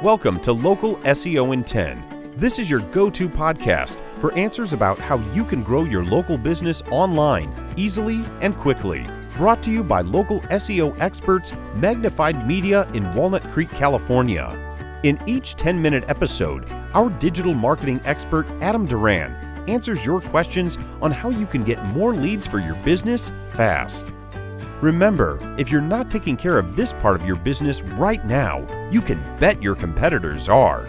Welcome to Local SEO in 10. This is your go-to podcast for answers about how you can grow your local business online, easily and quickly. Brought to you by local SEO experts, Magnified Media in Walnut Creek, California. In each 10-minute episode, our digital marketing expert, Adam Duran, answers your questions on how you can get more leads for your business fast. Remember, if you're not taking care of this part of your business right now, you can bet your competitors are.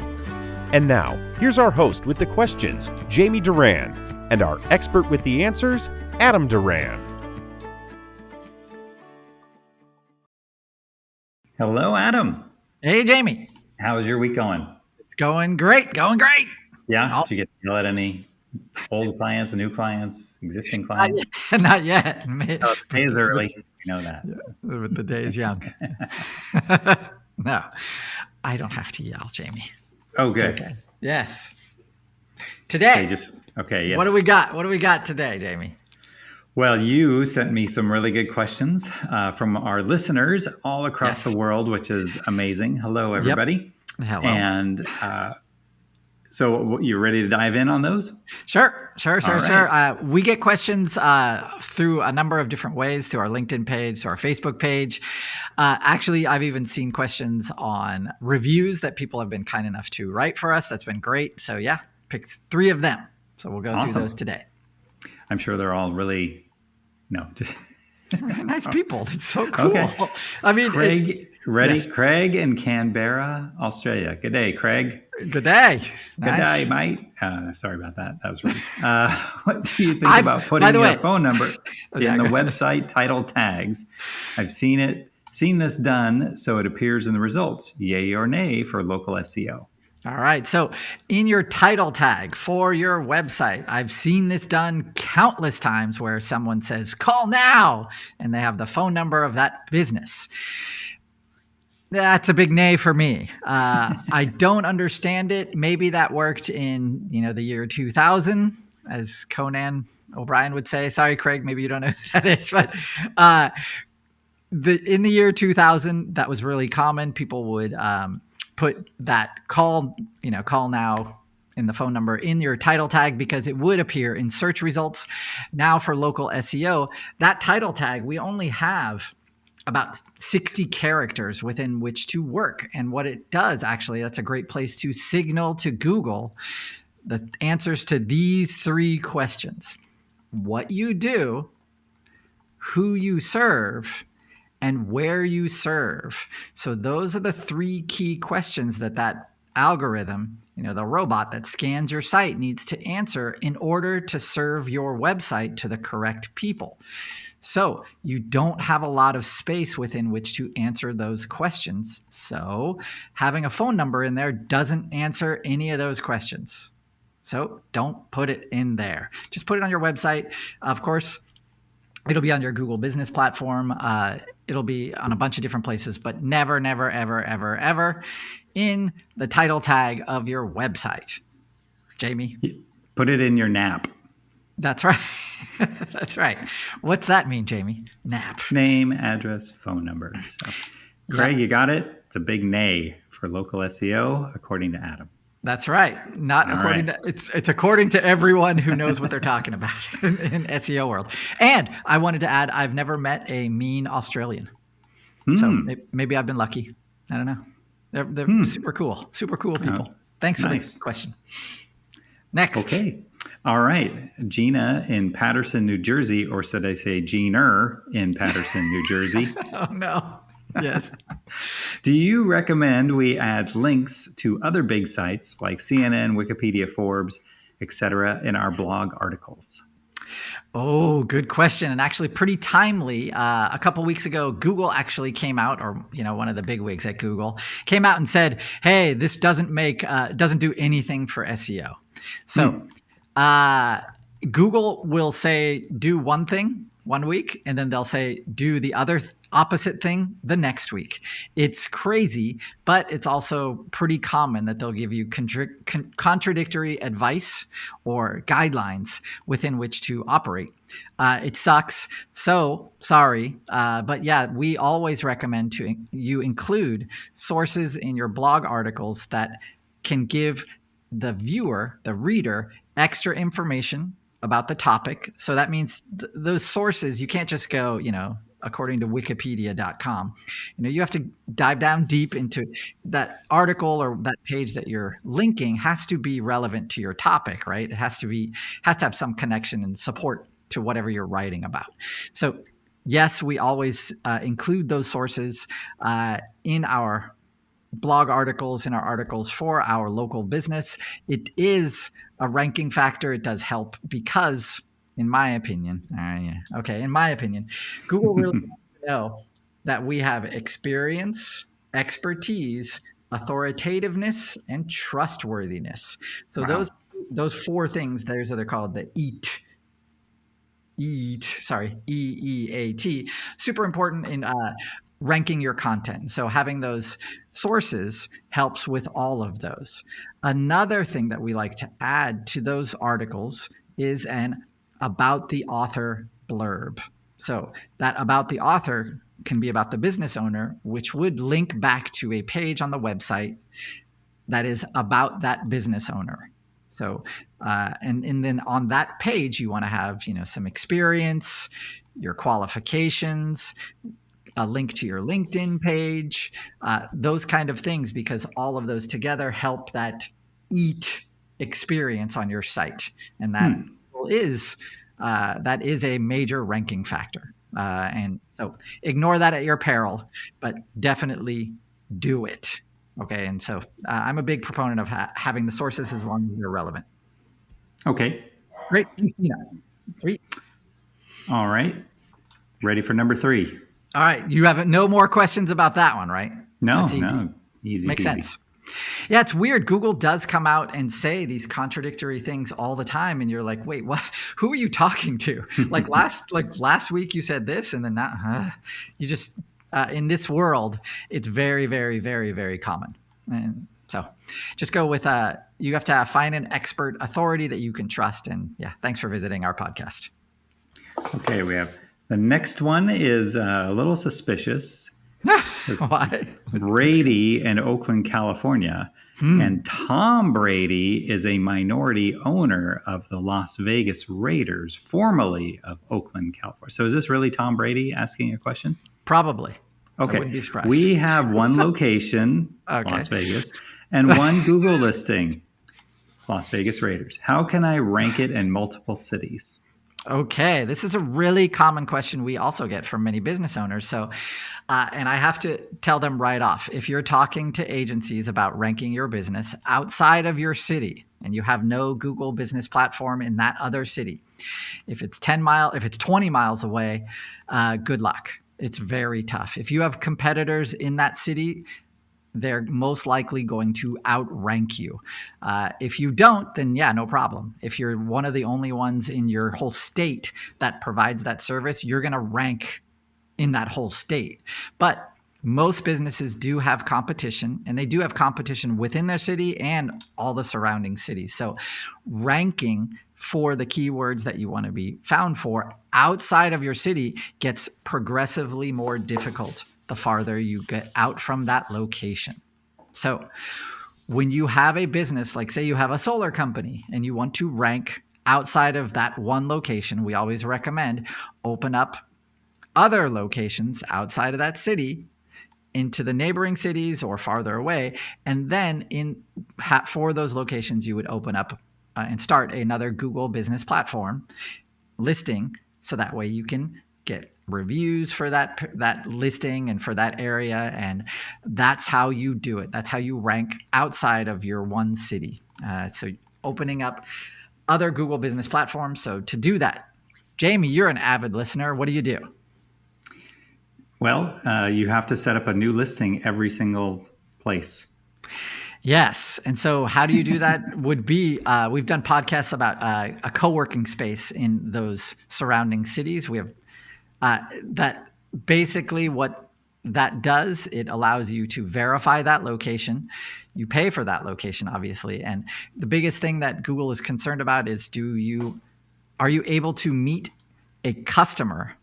And now, here's our host with the questions, Jamie Duran, and our expert with the answers, Adam Duran. Hello, Adam. Hey, Jamie. How's your week going? It's going great. Yeah? Did you get to yell at any old clients, new clients, existing clients? Not yet. Oh, the day is early. You know that. Yeah, the day is young. No, I don't have to yell, Jamie. Oh, good. Okay. Yes. Today. Okay. Yes. What do we got? What do we got today, Jamie? Well, you sent me some really good questions from our listeners all across the world, which is amazing. Hello, everybody. Yep. Hello. And so you're ready to dive in on those? Sure. Right. We get questions through a number of different ways, through our LinkedIn page, to our Facebook page. Actually, I've even seen questions on reviews that people have been kind enough to write for us. That's been great. So yeah, picked 3 of them. So we'll go through those today. I'm sure they're all really, nice people. It's so cool. Okay. I mean, Craig, ready? Yes. Craig in Canberra, Australia. Good day, Craig. Good day. Good day, mate. Sorry about that. That was rude. What do you think about putting your phone number in the website title tags? I've seen this done so it appears in the results. Yay or nay for local SEO? All right. So in your title tag for your website, I've seen this done countless times where someone says, call now, and they have the phone number of that business. That's a big nay for me. I don't understand it. Maybe that worked in, the year 2000, as Conan O'Brien would say. Sorry, Craig, maybe you don't know who that is, but in the year 2000, that was really common. People would put that call now in the phone number in your title tag because it would appear in search results. Now for local SEO, that title tag, we only have about 60 characters within which to work. And what it does, actually, that's a great place to signal to Google the answers to these 3 questions: what you do, who you serve, and where you serve. So those are the 3 key questions that algorithm, the robot that scans your site, needs to answer in order to serve your website to the correct people. So you don't have a lot of space within which to answer those questions. So having a phone number in there doesn't answer any of those questions. So don't put it in there. Just put it on your website. Of course, it'll be on your Google business platform. It'll be on a bunch of different places, but never, ever, ever in the title tag of your website. Jamie? Put it in your NAP. That's right. That's right. What's that mean, Jamie? NAP. Name, address, phone number. So, Craig, You got it? It's a big nay for local SEO, according to Adam. That's right. Not according to it's according to everyone who knows what they're talking about in SEO world. And I wanted to add, I've never met a mean Australian. So maybe I've been lucky. I don't know. They're super cool people. Thanks for the question. Next. Okay. All right. Gina in Patterson, New Jersey, or should I say Jeaner in Patterson, New Jersey? Oh, no. Yes. Do you recommend we add links to other big sites like CNN, Wikipedia, Forbes, etc. in our blog articles? Oh, good question. And actually pretty timely. A couple weeks ago, Google actually came out, or, one of the big wigs at Google came out and said, hey, this doesn't do anything for SEO. So Google will say, do one thing, one week, and then they'll say, do the other opposite thing the next week. It's crazy, but it's also pretty common that they'll give you contradictory advice or guidelines within which to operate. It sucks. So sorry. But yeah, we always recommend you include sources in your blog articles that can give the viewer, the reader, extra information about the topic. So that means those sources, you can't just go, according to wikipedia.com. You have to dive down deep into that article or that page that you're linking has to be relevant to your topic, right? It has to have some connection and support to whatever you're writing about. So yes, we always include those sources in our blog articles, in our articles for our local business. It is a ranking factor. It does help because, in my opinion, Google really wants to know that we have experience, expertise, authoritativeness, and trustworthiness. So wow. those four things, they're called the EEAT, super important in ranking your content. So having those sources helps with all of those. Another thing that we like to add to those articles is an about the author blurb. So that about the author can be about the business owner, which would link back to a page on the website that is about that business owner. So, and then on that page, you want to have, some experience, your qualifications, a link to your LinkedIn page, those kind of things, because all of those together help that EAT experience on your site. And that is a major ranking factor. And so ignore that at your peril, but definitely do it. Okay. And so I'm a big proponent of having the sources as long as they're relevant. Okay. Great. Sweet. All right. Ready for number 3. All right. You have no more questions about that one, right? No, That's easy. no. Easy. Makes peasy. sense. Yeah, it's weird. Google does come out and say these contradictory things all the time, and you're like, "Wait, what? Who are you talking to?" Like last week you said this, and then that. You just in this world, it's very, very, very, very common. And so, just go with you have to find an expert authority that you can trust. And yeah, thanks for visiting our podcast. Okay, we have the next one is a little suspicious. Why? Brady in Oakland, California. And Tom Brady is a minority owner of the Las Vegas Raiders, formerly of Oakland, California. So is this really Tom Brady asking a question? Probably. Okay. I wouldn't be surprised. We have one location, Las Vegas, and one Google listing, Las Vegas Raiders. How can I rank it in multiple cities? Okay, this is a really common question we also get from many business owners. So, and I have to tell them right off, if you're talking to agencies about ranking your business outside of your city and you have no Google business platform in that other city, if it's 20 miles away, good luck. It's very tough. If you have competitors in that city, they're most likely going to outrank you. If you don't, then yeah, no problem. If you're one of the only ones in your whole state that provides that service, you're going to rank in that whole state. But most businesses do have competition, and they do have competition within their city and all the surrounding cities. So ranking for the keywords that you want to be found for outside of your city gets progressively more difficult the farther you get out from that location. So when you have a business, like say you have a solar company and you want to rank outside of that one location, we always recommend open up other locations outside of that city into the neighboring cities or farther away. And then for those locations, you would open up and start another Google business platform listing. So that way you can get reviews for that listing and for that area. And that's how you do it. That's how you rank outside of your one city. So opening up other Google business platforms. So to do that, Jamie, you're an avid listener. What do you do? Well, you have to set up a new listing every single place. Yes. And so how do you do that would be, we've done podcasts about a co-working space in those surrounding cities. We have that basically what that does, it allows you to verify that location. You pay for that location, obviously. And the biggest thing that Google is concerned about is are you able to meet a customer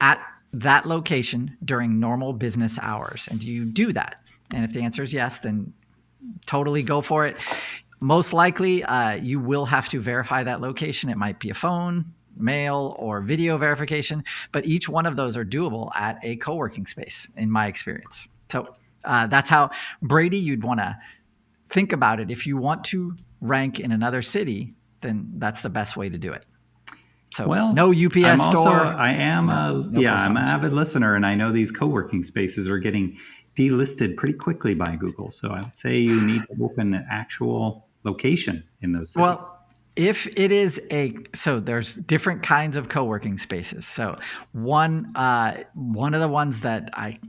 at that location during normal business hours? And do you do that? And if the answer is yes, then totally go for it. Most likely, you will have to verify that location. It might be a phone, mail, or video verification, but each one of those are doable at a co-working space, in my experience. So that's how, Brady, you'd want to think about it. If you want to rank in another city, then that's the best way to do it. So no UPS store. I'm an avid listener, and I know these co-working spaces are getting delisted pretty quickly by Google. So I would say you need to open an actual location in those cities. Well, if it is so there's different kinds of co-working spaces. So one of the ones that I,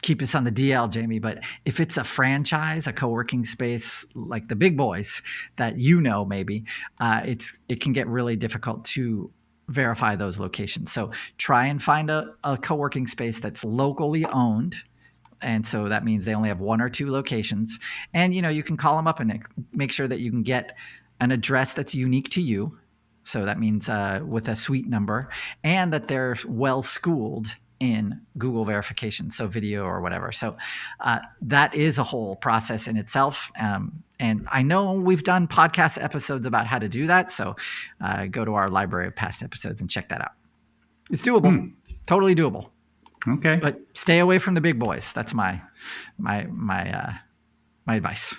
keep this on the DL, Jamie, but if it's a franchise, a co-working space like the big boys that maybe, it can get really difficult to verify those locations. So try and find a co-working space that's locally owned. And so that means they only have 1 or 2 locations. And, you can call them up and make sure that you can get an address that's unique to you. So that means with a suite number, and that they're well-schooled in Google verification, so video or whatever. So that is a whole process in itself. And I know we've done podcast episodes about how to do that. So go to our library of past episodes and check that out. It's doable, totally doable. Okay. But stay away from the big boys. That's my advice.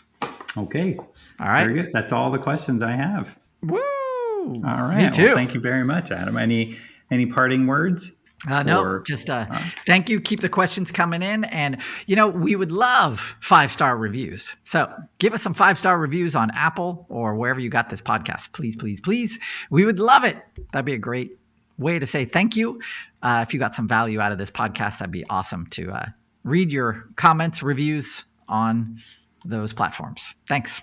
Okay. All right. Very good. That's all the questions I have. Woo! All right. Me too. Well, thank you very much, Adam. Any parting words? No, just thank you. Keep the questions coming in. And, we would love 5-star reviews. So give us some 5-star reviews on Apple or wherever you got this podcast. Please, please, please. We would love it. That'd be a great way to say thank you. If you got some value out of this podcast, that'd be awesome to read your comments, reviews on those platforms. Thanks.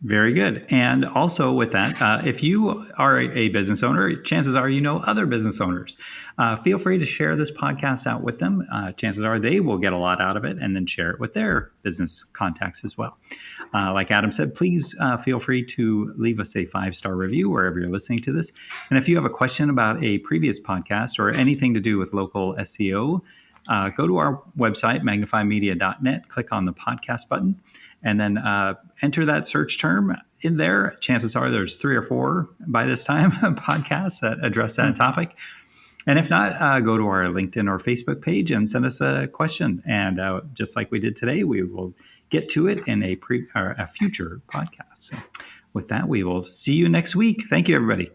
Very good. And also with that, if you are a business owner, chances are other business owners. Feel free to share this podcast out with them. Chances are they will get a lot out of it, and then share it with their business contacts as well. Like Adam said, please feel free to leave us a 5-star review wherever you're listening to this. And if you have a question about a previous podcast or anything to do with local SEO, go to our website, magnifymedia.net, click on the podcast button, and then enter that search term in there. Chances are there's 3 or 4 by this time podcasts that address that topic. And if not, go to our LinkedIn or Facebook page and send us a question. And just like we did today, we will get to it in a future podcast. So with that, we will see you next week. Thank you, everybody.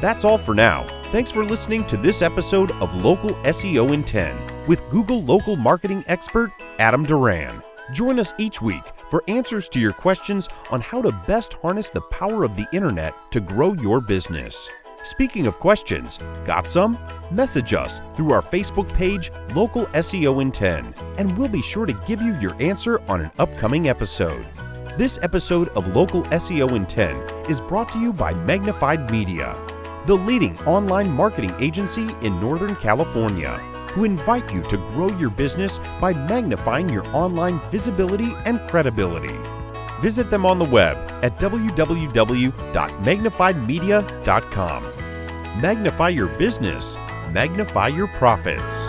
That's all for now. Thanks for listening to this episode of Local SEO in 10 with Google local marketing expert Adam Duran. Join us each week for answers to your questions on how to best harness the power of the internet to grow your business. Speaking of questions, got some? Message us through our Facebook page, Local SEO in 10, and we'll be sure to give you your answer on an upcoming episode. This episode of Local SEO in 10 is brought to you by Magnified Media, the leading online marketing agency in Northern California, who invite you to grow your business by magnifying your online visibility and credibility. Visit them on the web at www.magnifiedmedia.com. Magnify your business, magnify your profits.